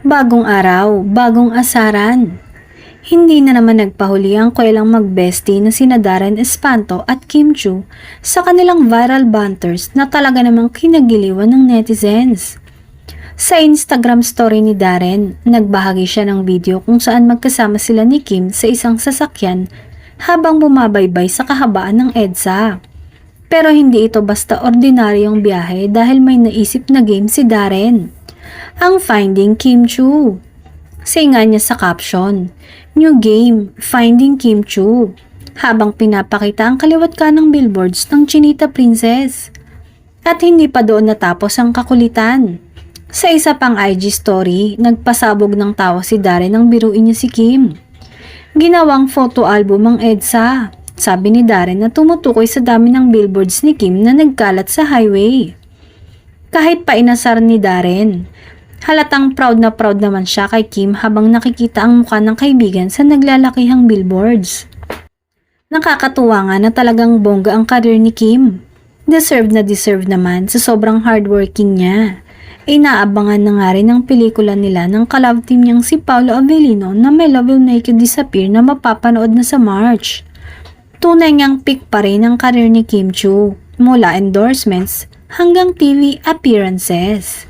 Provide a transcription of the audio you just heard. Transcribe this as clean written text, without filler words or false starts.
Bagong araw, bagong asaran. Hindi na naman nagpahuli ang kwelang mag-bestie na sina Darren Espanto at Kim Chiu sa kanilang viral banters na talaga namang kinagiliwan ng netizens. Sa Instagram story ni Darren, nagbahagi siya ng video kung saan magkasama sila ni Kim sa isang sasakyan habang bumabaybay sa kahabaan ng EDSA. Pero hindi ito basta ordinaryong biyahe dahil may naisip na game si Darren, ang Finding Kim Chiu. Sainga niya sa caption, "New game, Finding Kim Chiu," habang pinapakita ang kaliwat kanang billboards ng Chinita Princess. At hindi pa doon natapos ang kakulitan. Sa isa pang IG story, nagpasabog ng tawa si Darren nang biruin niya si Kim. Ginawang photo album ang EDSA. Sabi ni Darren na tumutukoy sa dami ng billboards ni Kim na nagkalat sa highway. Kahit pa inasar ni Darren, halatang proud naman siya kay Kim habang nakikita ang mukha ng kaibigan sa naglalakihang billboards. Nakakatuwa nga na talagang bongga ang career ni Kim. Deserve na deserve naman sa sobrang hardworking niya. Inaabangan na nga rin ang pelikula nila ng collab team niyang si Paolo Avellino na may Love Will Make You Disappear na mapapanood na sa March. Tunay ngang peak pa rin ang career ni Kim Chiu, mula endorsements hanggang TV appearances.